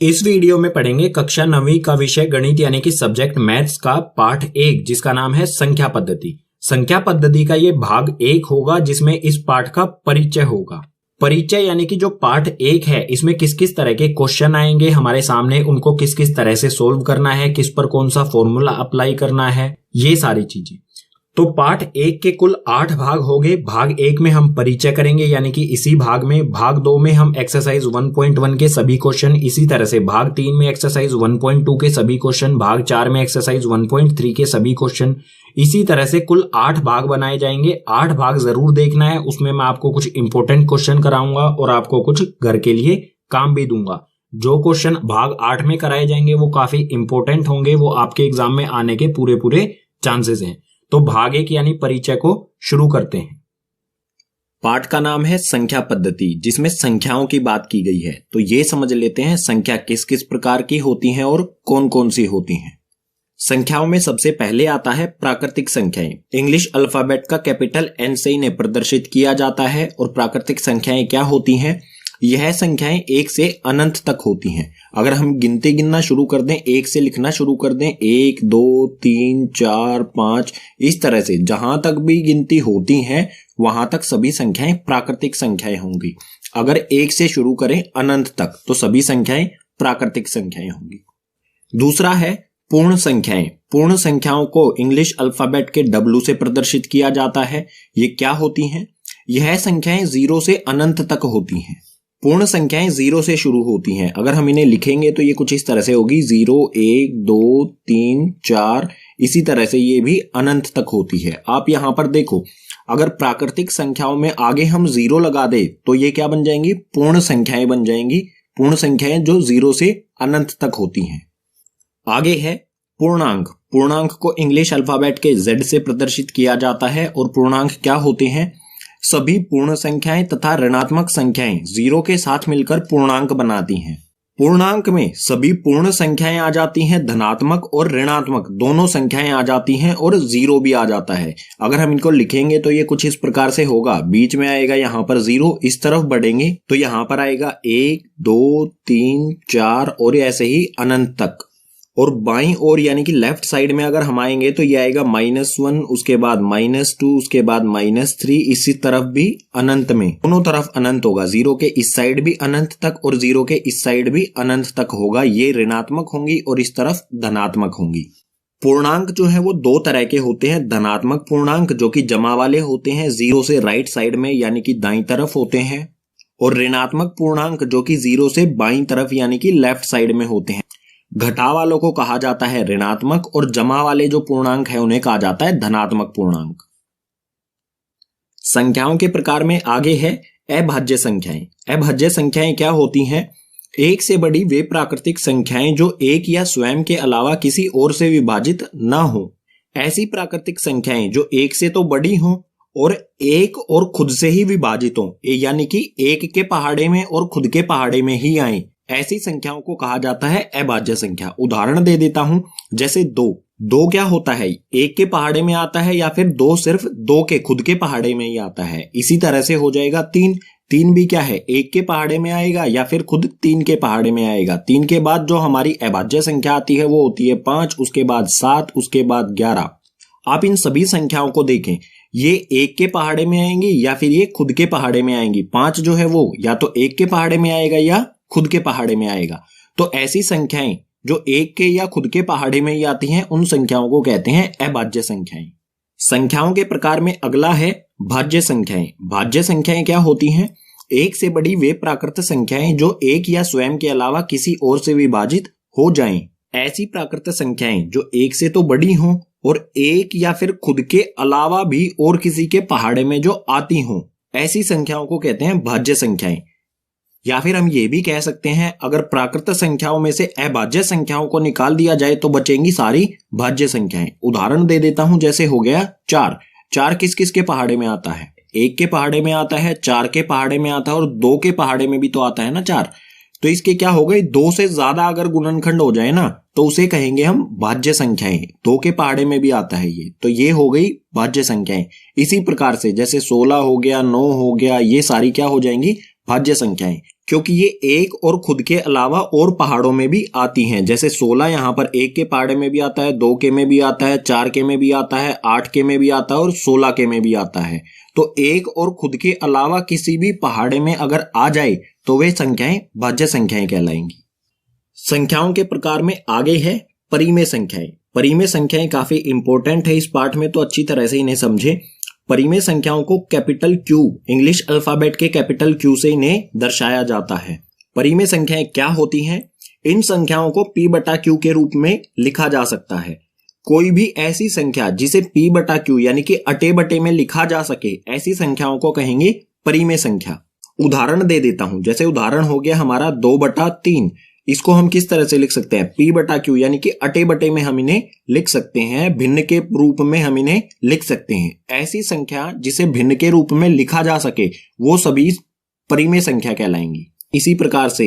इस वीडियो में पढ़ेंगे कक्षा 9वीं का विषय गणित यानी कि सब्जेक्ट मैथ्स का पाठ 1 जिसका नाम है संख्या पद्धति। संख्या पद्धति का ये भाग 1 होगा जिसमें इस पाठ का परिचय होगा। परिचय यानी कि जो पार्ट 1 है इसमें किस किस तरह के क्वेश्चन आएंगे हमारे सामने, उनको किस किस तरह से सोल्व करना है, किस पर कौन सा फॉर्मूला अप्लाई करना है, ये सारी चीजें। तो पार्ट 1 के कुल 8 भाग हो गए। भाग 1 में हम परिचय करेंगे यानी कि इसी भाग में। भाग 2 में हम एक्सरसाइज 1.1 के सभी क्वेश्चन, इसी तरह से भाग 3 में एक्सरसाइज 1.2 के सभी क्वेश्चन, भाग 4 में एक्सरसाइज 1.3 के सभी क्वेश्चन, इसी तरह से कुल 8 भाग बनाए जाएंगे। 8 भाग जरूर देखना है, उसमें मैं आपको कुछ इंपॉर्टेंट क्वेश्चन कराऊंगा और आपको कुछ घर के लिए काम भी दूंगा। जो क्वेश्चन भाग 8 में कराए जाएंगे वो काफी इंपॉर्टेंट होंगे, वो आपके एग्जाम में आने के पूरे चांसेस हैं। तो भाग 1 यानी परिचय को शुरू करते हैं। पाठ का नाम है संख्या पद्धति, जिसमें संख्याओं की बात की गई है। तो ये समझ लेते हैं संख्या किस किस प्रकार की होती हैं और कौन कौन सी होती हैं। संख्याओं में सबसे पहले आता है प्राकृतिक संख्याएं। इंग्लिश अल्फाबेट का कैपिटल एन से इन्हें प्रदर्शित किया जाता है। और प्राकृतिक संख्याएं क्या होती हैं? यह संख्याएं 1 से अनंत तक होती हैं। अगर हम गिनती गिनना शुरू कर दें, 1 से लिखना शुरू कर दें, 1 2 3 4 5, इस तरह से जहां तक भी गिनती होती है वहां तक सभी संख्याएं प्राकृतिक संख्याएं होंगी। अगर 1 से शुरू करें अनंत तक तो सभी संख्याएं प्राकृतिक संख्याएं होंगी। दूसरा है पूर्ण संख्याएं। पूर्ण संख्याओं को इंग्लिश अल्फाबेट के W से प्रदर्शित किया जाता है। ये क्या होती हैं? यह संख्याएं 0 से अनंत तक होती हैं। पूर्ण संख्याएं 0 से शुरू होती हैं। अगर हम इन्हें लिखेंगे तो ये कुछ इस तरह से होगी, 0 1 2 3 4, इसी तरह से ये भी अनंत तक होती है। आप यहां पर देखो, अगर प्राकृतिक संख्याओं में आगे हम 0 लगा दे तो ये क्या बन जाएंगी? पूर्ण संख्याएं बन जाएंगी। पूर्ण संख्याएं जो 0 से अनंत तक होती हैं। आगे है पूर्णांक। पूर्णांक को इंग्लिश अल्फाबेट के Z से प्रदर्शित किया जाता है। और पूर्णांक क्या होते हैं? सभी पूर्ण संख्याएं तथा ऋणात्मक संख्याएं 0 के साथ मिलकर पूर्णांक बनाती हैं। पूर्णांक में सभी पूर्ण संख्याएं आ जाती हैं, धनात्मक और ऋणात्मक दोनों संख्याएं आ जाती हैं, और 0 भी आ जाता है। अगर हम इनको लिखेंगे तो ये कुछ इस प्रकार से होगा, बीच में आएगा यहाँ पर 0, इस तरफ बढ़ेंगे तो यहाँ पर आएगा 1 2 3 4 और ऐसे ही अनंत तक। और बाईं ओर यानी कि लेफ्ट साइड में अगर हम आएंगे तो ये आएगा -1, उसके बाद -2, उसके बाद -3, इसी तरफ भी अनंत में, दोनों तरफ अनंत होगा। 0 के इस साइड भी अनंत तक और 0 के इस साइड भी अनंत तक होगा। ये ऋणात्मक होंगी और इस तरफ धनात्मक होंगी। पूर्णांक जो है वो 2 तरह के होते हैं। धनात्मक पूर्णांक जो कि जमा वाले होते हैं, 0 से राइट साइड में यानी कि दाईं तरफ होते हैं। और ऋणात्मक पूर्णांक जो कि 0 से बाईं तरफ यानी कि लेफ्ट साइड में होते हैं। घटा वालों को कहा जाता है ऋणात्मक, और जमा वाले जो पूर्णांक है उन्हें कहा जाता है धनात्मक पूर्णांक। संख्याओं के प्रकार में आगे है अभाज्य संख्याएं। अभाज्य संख्याएं क्या होती हैं? 1 से बड़ी वे प्राकृतिक संख्याएं जो 1 या स्वयं के अलावा किसी और से विभाजित ना हो। ऐसी प्राकृतिक संख्याएं जो 1 से तो बड़ी हों और 1 और खुद से ही विभाजित हों, यानी कि 1 के पहाड़े में और खुद के पहाड़े में ही आए, ऐसी संख्याओं को कहा जाता है अभाज्य संख्या। उदाहरण दे देता हूं, जैसे 2 क्या होता है? 1 के पहाड़े में आता है, या फिर 2 सिर्फ 2 के खुद के पहाड़े में ही आता है। इसी तरह से हो जाएगा 3 भी क्या है? 1 के पहाड़े में आएगा या फिर खुद 3 के पहाड़े में आएगा। 3 के बाद जो हमारी अभाज्य संख्या आती है वो होती है 5, उसके बाद 7, उसके बाद 11। आप इन सभी संख्याओं को देखें, ये 1 के पहाड़े में आएंगी या फिर ये खुद के पहाड़े में आएंगी। 5 जो है वो या तो 1 के पहाड़े में आएगा या खुद के पहाड़े में आएगा। तो ऐसी संख्याएं जो 1 के या खुद के पहाड़े में ही आती हैं उन संख्याओं को कहते हैं अभाज्य संख्याएं। संख्याओं के प्रकार में अगला है भाज्य संख्याएं। भाज्य संख्याएं क्या होती हैं? 1 से बड़ी वे प्राकृत संख्याएं जो 1 या स्वयं के अलावा किसी और से विभाजित हो जाएं। ऐसी प्राकृत संख्याएं जो 1 से तो बड़ी हों और 1 या फिर खुद के अलावा भी और किसी के पहाड़े में जो आती हों, ऐसी संख्याओं को कहते हैं भाज्य संख्याएं। या फिर हम ये भी कह सकते हैं, अगर प्राकृत संख्याओं में से अभाज्य संख्याओं को निकाल दिया जाए तो बचेंगी सारी भाज्य संख्याएं। उदाहरण दे देता हूं, जैसे हो गया 4 किस किस के पहाड़े में आता है? 1 के पहाड़े में आता है, 4 के पहाड़े में आता है और 2 के पहाड़े में भी तो आता है ना 4। तो इसके क्या हो गई? 2 से ज्यादा अगर गुणनखंड हो जाए ना तो उसे कहेंगे हम भाज्य संख्याएं। 2 के पहाड़े में भी आता है ये, तो ये हो गई भाज्य संख्याएं। इसी प्रकार से जैसे 16 हो गया, 9 हो गया, ये सारी क्या हो जाएंगी? भाज्य संख्याएं। क्योंकि ये एक और खुद के अलावा और पहाड़ों में भी आती हैं। जैसे 16 यहाँ पर एक के पहाड़े में भी आता है, 2 के में भी आता है, 4 के में भी आता है, 8 के में भी आता है और 16 के में भी आता है। तो एक और खुद के अलावा किसी भी पहाड़े में अगर आ जाए तो वे संख्याएं भाज्य संख्याएं कहलाएंगी। संख्याओं के प्रकार में आगे है परिमेय संख्याएं। परिमेय संख्याएं काफी इंपॉर्टेंट है इस पाठ में, तो अच्छी तरह से इन्हें समझे। परिमेय संख्याओं को कैपिटल क्यू, इंग्लिश अल्फाबेट के कैपिटल क्यू से इन्हें दर्शाया जाता है। परिमेय संख्याएं क्या होती हैं? इन संख्याओं को p बटा क्यू के रूप में लिखा जा सकता है। कोई भी ऐसी संख्या जिसे p बटा क्यू यानी कि अटे बटे में लिखा जा सके, ऐसी संख्याओं को कहेंगे परिमेय संख्या। उदाहरण दे देता हूं, जैसे उदाहरण हो गया हमारा 2/3। इसको हम किस तरह से लिख सकते हैं? p बटा क्यू यानी कि अटे बटे में हम इन्हें लिख सकते हैं, भिन्न के रूप में हम इन्हें लिख सकते हैं। ऐसी संख्या जिसे भिन्न के रूप में लिखा जा सके वो सभी परिमेय संख्या कहलाएंगी। इसी प्रकार से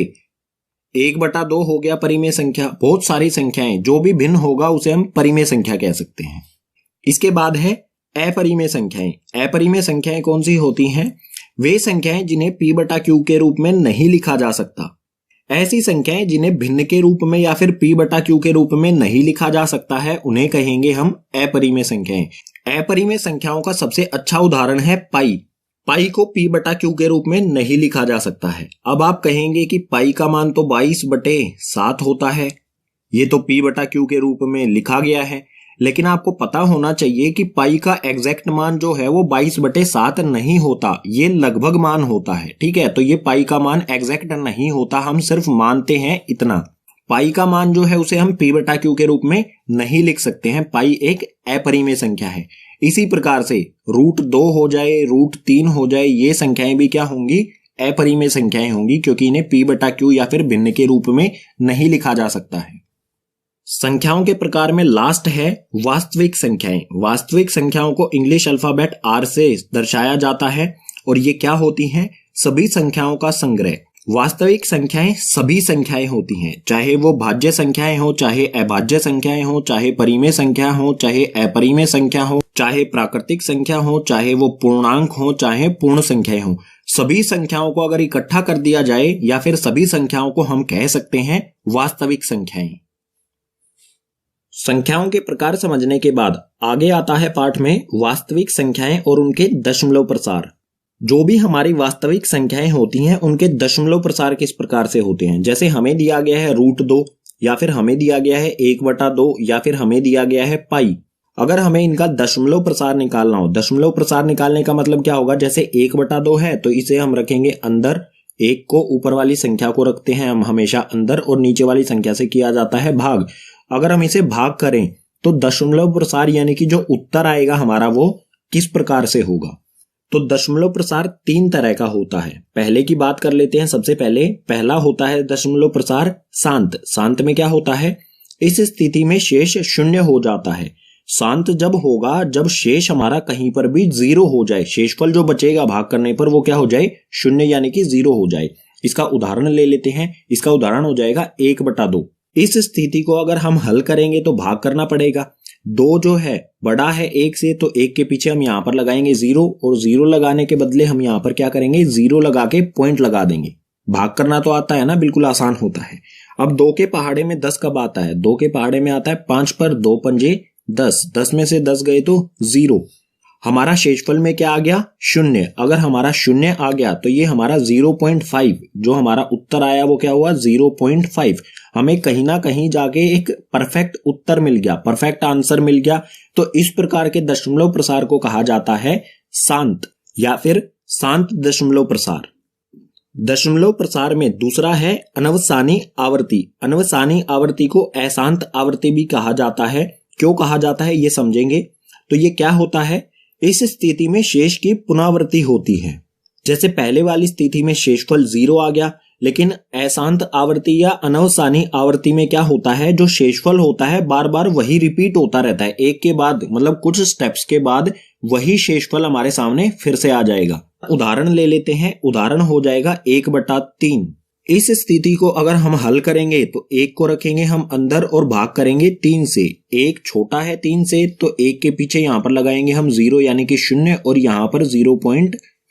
1/2 हो गया परिमेय संख्या। बहुत सारी संख्याएं जो भी भिन्न होगा उसे हम परिमेय संख्या कह सकते हैं। इसके बाद है अपरिमेय संख्याएं। अपरिमेय संख्याएं कौन सी होती हैं? वे संख्याएं जिन्हें p बटा क्यू के रूप में नहीं लिखा जा सकता। ऐसी संख्याएं जिन्हें भिन्न के रूप में या फिर p बटा क्यू के रूप में नहीं लिखा जा सकता है, उन्हें कहेंगे हम अपरिमेय संख्याएं। अपरिमेय संख्याओं का सबसे अच्छा उदाहरण है पाई। पाई को p बटा क्यू के रूप में नहीं लिखा जा सकता है। अब आप कहेंगे कि पाई का मान तो 22/7 होता है, ये तो p बटा क्यू के रूप में लिखा गया है। लेकिन आपको पता होना चाहिए कि पाई का एग्जैक्ट मान जो है वो 22/7 नहीं होता, ये लगभग मान होता है। ठीक है, तो ये पाई का मान एग्जैक्ट नहीं होता, हम सिर्फ मानते हैं इतना। पाई का मान जो है उसे हम p बटा क्यू के रूप में नहीं लिख सकते हैं। पाई एक अपरिमेय संख्या है। इसी प्रकार से √2 हो जाए, √3 हो जाए, ये संख्याएं भी क्या होंगी? अपरिमेय संख्याएं होंगी, क्योंकि इन्हें p बटा क्यू या फिर भिन्न के रूप में नहीं लिखा जा सकता है। संख्याओं के प्रकार में लास्ट है वास्तविक संख्याएं। वास्तविक संख्याओं को इंग्लिश अल्फाबेट R से दर्शाया जाता है और ये क्या होती हैं? सभी संख्याओं का संग्रह। वास्तविक संख्याएं सभी संख्याएं होती हैं, चाहे वो भाज्य संख्याएं हो, चाहे अभाज्य संख्याएं हो, चाहे परिमेय संख्या हो, चाहे अपरिमेय संख्या हो, चाहे प्राकृतिक संख्या हो, चाहे वो पूर्णांक हो, चाहे पूर्ण संख्याएं हो। सभी संख्याओं को अगर इकट्ठा कर दिया जाए या फिर सभी संख्याओं को हम कह सकते हैं वास्तविक संख्याएं। संख्याओं के प्रकार समझने के बाद आगे आता है पाठ में वास्तविक संख्याएं और उनके दशमलव प्रसार। जो भी हमारी वास्तविक संख्याएं होती हैं उनके दशमलव प्रसार किस प्रकार से होते हैं? जैसे हमें दिया गया है √2 या फिर हमें दिया गया है 1/2 या फिर हमें दिया गया है पाई। अगर हमें इनका दशमलव प्रसार निकालना हो, दशमलव प्रसार निकालने का मतलब क्या होगा? जैसे 1/2 है तो इसे हम रखेंगे अंदर, 1 को ऊपर वाली संख्या को रखते हैं हम हमेशा अंदर और नीचे वाली संख्या से किया जाता है भाग। अगर हम इसे भाग करें तो दशमलव प्रसार यानी कि जो उत्तर आएगा हमारा वो किस प्रकार से होगा? तो दशमलव प्रसार 3 तरह का होता है। पहले की बात कर लेते हैं। सबसे पहले पहला होता है दशमलव प्रसार शांत। शांत में क्या होता है? इस स्थिति में शेष 0 हो जाता है। शांत जब होगा जब शेष हमारा कहीं पर भी 0 हो जाए, शेषफल जो बचेगा भाग करने पर वो क्या हो जाए? 0 यानी कि 0 हो जाए। इसका उदाहरण ले लेते हैं। इसका उदाहरण हो जाएगा 1/2। इस स्थिति को अगर हम हल करेंगे तो भाग करना पड़ेगा। 2 जो है बड़ा है 1 से, तो 1 के पीछे हम यहाँ पर लगाएंगे 0 और 0 लगाने के बदले हम यहाँ पर क्या करेंगे? 0 लगा के पॉइंट लगा देंगे। भाग करना तो आता है ना, बिल्कुल आसान होता है। अब 2 के पहाड़े में 10 कब आता है? 2 के पहाड़े में आता है 5 पर 2 पंजे 10। 10 में से 10 गए तो 0। हमारा शेषफल में क्या आ गया? 0। अगर हमारा 0 आ गया तो ये हमारा 0.5, जो हमारा उत्तर आया वो क्या हुआ? 0.5। हमें कहीं ना कहीं जाके एक परफेक्ट उत्तर मिल गया, परफेक्ट आंसर मिल गया। तो इस प्रकार के दशमलव प्रसार को कहा जाता है शांत या फिर शांत दशमलव प्रसार। दशमलव प्रसार में दूसरा है अनवसानी आवृत्ति। अनवसानी आवृत्ति को अशांत आवृत्ति भी कहा जाता है। क्यों कहा जाता है ये समझेंगे। तो ये क्या होता है? इस स्थिति में शेष की पुनरावृत्ति होती है। जैसे पहले वाली स्थिति में शेषफल 0 आ गया, लेकिन अशांत आवृत्ति या अनवसानी आवृत्ति में क्या होता है? जो शेषफल होता है बार बार वही रिपीट होता रहता है। एक के बाद मतलब कुछ स्टेप्स के बाद वही शेषफल हमारे सामने फिर से आ जाएगा। उदाहरण ले लेते हैं। उदाहरण हो जाएगा 1/3। इस स्थिति को अगर हम हल करेंगे तो 1 को रखेंगे हम अंदर और भाग करेंगे 3 से। 1 छोटा है 3 से, तो 1 के पीछे यहां पर लगाएंगे हम 0 यानी कि 0 और यहां पर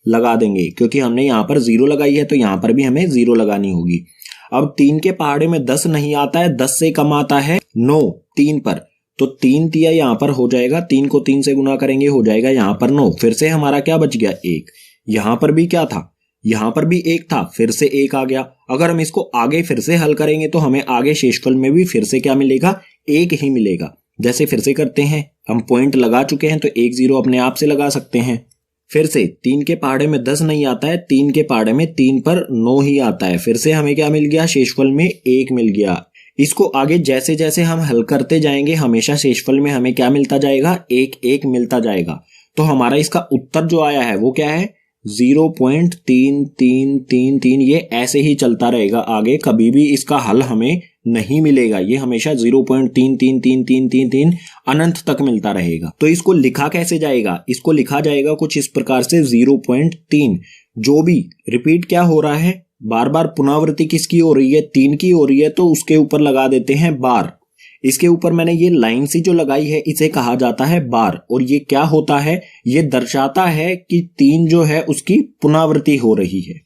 लगा देंगे, क्योंकि हमने यहाँ पर 0 लगाई है तो यहाँ पर भी हमें 0 लगानी होगी। अब 3 के पहाड़े में 10 नहीं आता है, 10 से कम आता है 9 3 पर, तो 3 तिया यहाँ पर हो जाएगा, 3 को 3 से गुना करेंगे हो जाएगा यहाँ पर 9। फिर से हमारा क्या बच गया 1। यहाँ पर भी क्या था, यहाँ पर भी 1 था, फिर से 1 आ गया। अगर हम इसको आगे फिर से हल करेंगे तो हमें आगे शेषफल में भी फिर से क्या मिलेगा, 1 ही मिलेगा। जैसे फिर से करते हैं, हम पॉइंट लगा चुके हैं तो 1 0 अपने आप से लगा सकते हैं। फिर से 3 के पहाड़े में 10 नहीं आता है, 3 के पहाड़े में 3 पर 9 ही आता है। फिर से हमें क्या मिल गया, शेषफल में 1 मिल गया। इसको आगे जैसे जैसे हम हल करते जाएंगे हमेशा शेषफल में हमें क्या मिलता जाएगा, 1 1 मिलता जाएगा। तो हमारा इसका उत्तर जो आया है वो क्या है, 0.3333। ये ऐसे ही चलता रहेगा आगे, कभी भी इसका हल हमें नहीं मिलेगा, ये हमेशा 0.333333 अनंत तक मिलता रहेगा। तो इसको लिखा कैसे जाएगा, इसको लिखा जाएगा कुछ इस प्रकार से 0.3। जो भी रिपीट क्या हो रहा है, बार बार पुनरावृत्ति किसकी हो रही है, 3 की हो रही है, तो उसके ऊपर लगा देते हैं बार। इसके ऊपर मैंने ये लाइन सी जो लगाई है इसे कहा जाता है बार। और ये क्या होता है, ये दर्शाता है कि 3 जो है उसकी पुनरावृत्ति हो रही है।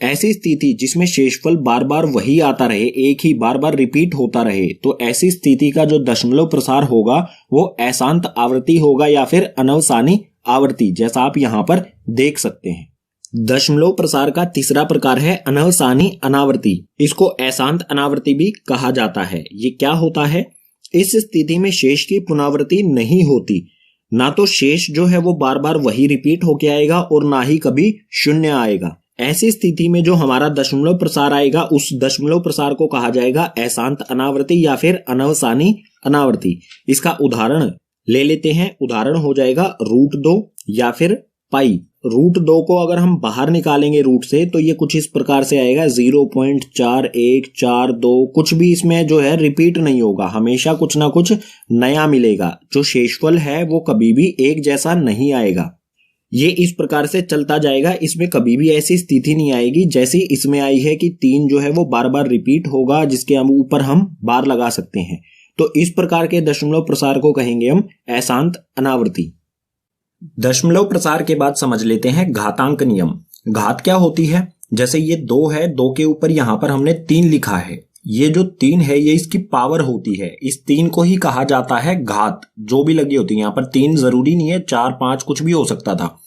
ऐसी स्थिति जिसमें शेषफल बार बार वही आता रहे, एक ही बार बार रिपीट होता रहे, तो ऐसी स्थिति का जो दशमलव प्रसार होगा वो अशांत आवृत्ति होगा या फिर अनवसानी आवृत्ति, जैसा आप यहाँ पर देख सकते हैं। दशमलव प्रसार का तीसरा प्रकार है अनवसानी अनावृत्ति। इसको अशांत अनावृत्ति भी कहा जाता है। ये क्या होता है, इस स्थिति में शेष की पुनरावृत्ति नहीं होती, ना तो शेष जो है वो बार बार वही रिपीट होके आएगा और ना ही कभी शून्य आएगा। ऐसी स्थिति में जो हमारा दशमलव प्रसार आएगा उस दशमलव प्रसार को कहा जाएगा अशांत अनावृत्ति या फिर अनवसानी अनावृत्ति। इसका उदाहरण ले लेते हैं, उदाहरण हो जाएगा √2 या फिर पाई। √2 को अगर हम बाहर निकालेंगे रूट से तो ये कुछ इस प्रकार से आएगा 0.4142। कुछ भी इसमें जो है रिपीट नहीं होगा, हमेशा कुछ ना कुछ नया मिलेगा। जो शेषफल है वो कभी भी एक जैसा नहीं आएगा। ये इस प्रकार से चलता जाएगा, इसमें कभी भी ऐसी स्थिति नहीं आएगी जैसी इसमें आई है कि 3 जो है वो बार बार रिपीट होगा, जिसके ऊपर हम बार लगा सकते हैं। तो इस प्रकार के दशमलव प्रसार को कहेंगे हम अशांत अनावृत्ति। दशमलव प्रसार के बाद समझ लेते हैं घातांक नियम। घात क्या होती है, जैसे ये 2 है, 2 के ऊपर यहां पर हमने 3 लिखा है, ये जो 3 है ये इसकी पावर होती है। इस 3 को ही कहा जाता है घात, जो भी लगी होती है। यहाँ पर 3 जरूरी नहीं है, 4 5 कुछ भी हो सकता था।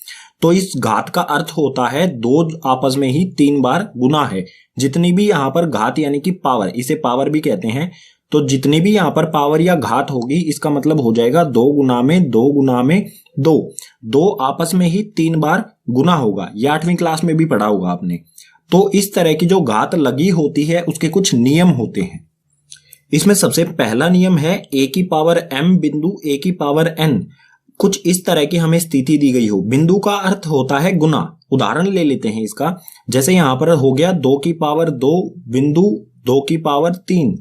तो इस घात का अर्थ होता है 2 आपस में ही 3 बार गुना है। जितनी भी यहाँ पर घात यानी कि पावर, इसे पावर भी कहते हैं, तो जितनी भी यहाँ पर पावर या घात होगी इसका मतलब हो जाएगा 2 गुना में 2 गुना में 2। 2 आपस में ही 3 बार गुना होगा। ये 8वीं क्लास में भी पढ़ा होगा आपने। तो इस तरह की जो घात लगी होती है उसके कुछ नियम होते हैं। इसमें सबसे पहला नियम है a की पावर m बिंदु a की पावर n। कुछ इस तरह की हमें स्थिति दी गई हो, बिंदु का अर्थ होता है गुना। उदाहरण ले लेते हैं इसका, जैसे यहां पर हो गया 2 की पावर 2 बिंदु 2 की पावर 3।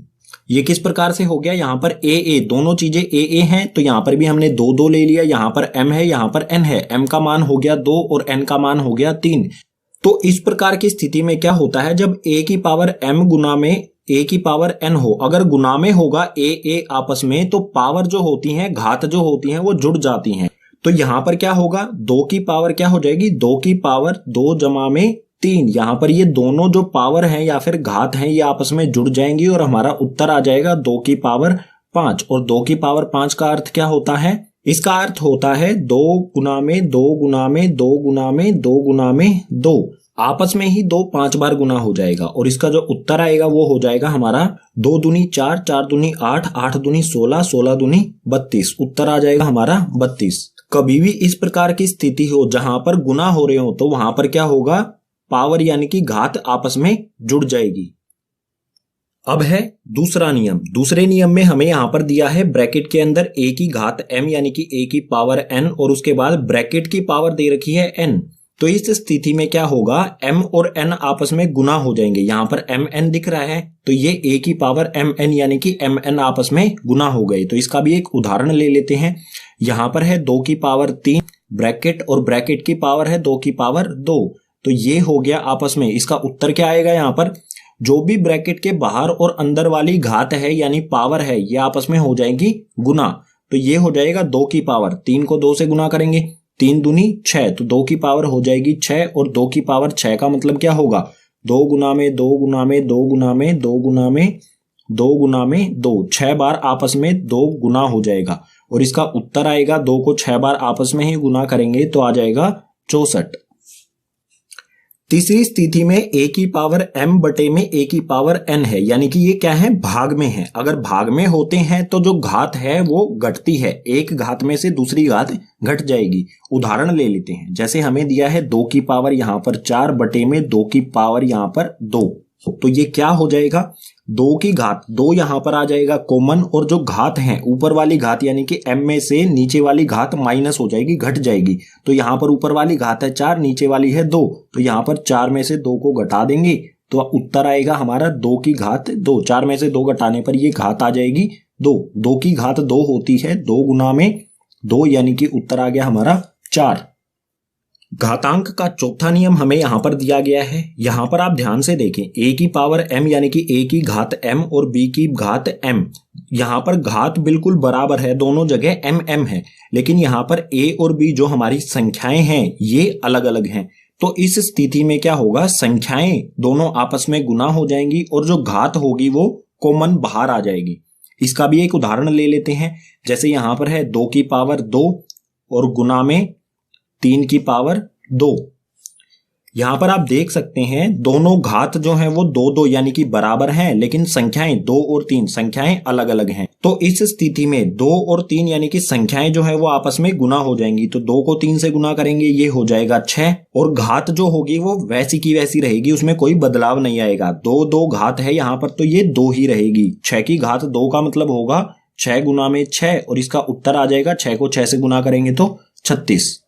ये किस प्रकार से हो गया, यहां पर a दोनों चीजें a हैं, तो यहां पर भी हमने 2 2 ले लिया। यहां पर m है, यहां पर n है, m का मान हो गया 2 और n का मान हो गया 3। तो इस प्रकार की स्थिति में क्या होता है, जब a की पावर m गुना में a की पावर n हो, अगर गुना में होगा a आपस में, तो पावर जो होती है, घात जो होती है वो जुड़ जाती हैं। तो यहां पर क्या होगा, 2 की पावर क्या हो जाएगी, 2 की पावर 2 जमा में 3। यहां पर ये दोनों जो पावर हैं या फिर घात हैं ये आपस में जुड़ जाएंगी और हमारा उत्तर आ जाएगा 2 की पावर 5। और 2 की पावर 5 का अर्थ क्या होता है, इसका अर्थ होता है 2 गुना में 2 गुना में 2 गुना में 2 गुना में 2। आपस में ही 2 5 बार गुना हो जाएगा और इसका जो उत्तर आएगा वो हो जाएगा हमारा 2 दूनी 4, 4 दूनी 8, 8 दूनी 16, 16 दूनी 32। उत्तर आ जाएगा हमारा 32। कभी भी इस प्रकार की स्थिति हो जहां पर गुना हो रहे हो तो वहां पर क्या होगा, पावर यानी कि घात आपस में जुड़ जाएगी। अब है दूसरा नियम। दूसरे नियम में हमें यहां पर दिया है ब्रैकेट के अंदर a की घात m यानी कि a की पावर n और उसके बाद ब्रैकेट की पावर दे रखी है n। तो इस स्थिति में क्या होगा, m और n आपस में गुना हो जाएंगे। यहां पर mn दिख रहा है तो ये a की पावर mn यानी कि mn आपस में गुना हो गए। तो इसका भी एक उदाहरण ले लेते हैं। यहां पर है 2 की पावर 3 ब्रैकेट और ब्रैकेट की पावर है 2 की पावर 2। तो ये हो गया आपस में। इसका उत्तर क्या आएगा, यहाँ पर जो भी ब्रैकेट के बाहर और अंदर वाली घात है यानी पावर है ये आपस में हो जाएंगी गुना। तो ये हो जाएगा 2 की पावर 3 को 2 से गुना करेंगे 3 दूनी 6, तो 2 की पावर हो जाएगी 6 और 2 की पावर 6 का मतलब क्या होगा 2 गुना में 2 गुना में 2 गुना में 2 गुना में 2 गुना में 2, 6 बार आपस में 2 गुना हो जाएगा और इसका उत्तर आएगा 2 को 6 बार आपस में ही गुना करेंगे तो आ जाएगा 64। तीसरी स्थिति में a की पावर m बटे में a की पावर n है, यानी कि ये क्या है भाग में है। अगर भाग में होते हैं तो जो घात है वो घटती है, एक घात में से दूसरी घात घट जाएगी। उदाहरण ले लेते हैं, जैसे हमें दिया है 2 की पावर यहां पर 4 बटे में 2 की पावर यहां पर 2, तो ये क्या हो जाएगा 2 की घात 2 यहां पर आ जाएगा कॉमन, और जो घात है ऊपर वाली घात यानी कि m में से नीचे वाली घात माइनस हो जाएगी, घट जाएगी। तो यहां पर ऊपर वाली घात है 4, नीचे वाली है 2, तो यहां पर 4 में से 2 को घटा देंगे तो उत्तर आएगा हमारा 2 की घात 2। 4 में से 2 घटाने पर ये घात आ जाएगी 2। 2 की घात 2 होती है 2 गुना में 2, यानी कि उत्तर आ गया हमारा 4। घातांक का चौथा नियम हमें यहां पर दिया गया है। यहां पर आप ध्यान से देखें, a की पावर m यानी कि a की घात m और b की घात m, यहां पर घात बिल्कुल बराबर है, दोनों जगह m है, लेकिन यहां पर a और b जो हमारी संख्याएं हैं ये अलग अलग हैं। तो इस स्थिति में क्या होगा, संख्याएं दोनों आपस में गुना हो जाएंगी और जो घात होगी वो कॉमन बाहर आ जाएगी। इसका भी एक उदाहरण ले लेते हैं, जैसे यहां पर है 2 की पावर 2 और गुना में 3 की पावर 2। यहां पर आप देख सकते हैं दोनों घात जो हैं वो 2 2 यानी कि बराबर हैं, लेकिन संख्याएं 2 और 3 संख्याएं अलग अलग हैं। तो इस स्थिति में 2 और 3 यानी कि संख्याएं जो है वो आपस में गुना हो जाएंगी। तो 2 को 3 से गुना करेंगे, ये हो जाएगा 6, और घात जो होगी वो वैसी की वैसी रहेगी, उसमें कोई बदलाव नहीं आएगा। 2 2 घात है यहाँ पर तो ये 2 ही रहेगी। 6 की घात 2 का मतलब होगा 6 गुना में 6, और इसका उत्तर आ जाएगा 6 को 6 से गुना करेंगे तो 36।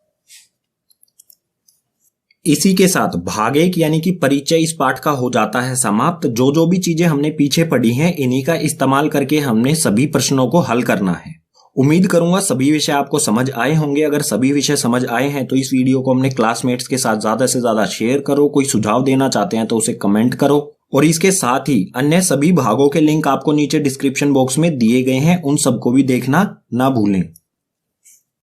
इसी के साथ भाग 1 यानी कि परिचय इस पाठ का हो जाता है समाप्त। जो भी चीजें हमने पीछे पढ़ी हैं इन्हीं का इस्तेमाल करके हमने सभी प्रश्नों को हल करना है। उम्मीद करूंगा सभी विषय आपको समझ आए होंगे। अगर सभी विषय समझ आए हैं तो इस वीडियो को अपने क्लासमेट्स के साथ ज्यादा से ज्यादा शेयर करो। कोई सुझाव देना चाहते हैं तो उसे कमेंट करो, और इसके साथ ही अन्य सभी भागों के लिंक आपको नीचे डिस्क्रिप्शन बॉक्स में दिए गए हैं, उन सबको भी देखना ना भूलें।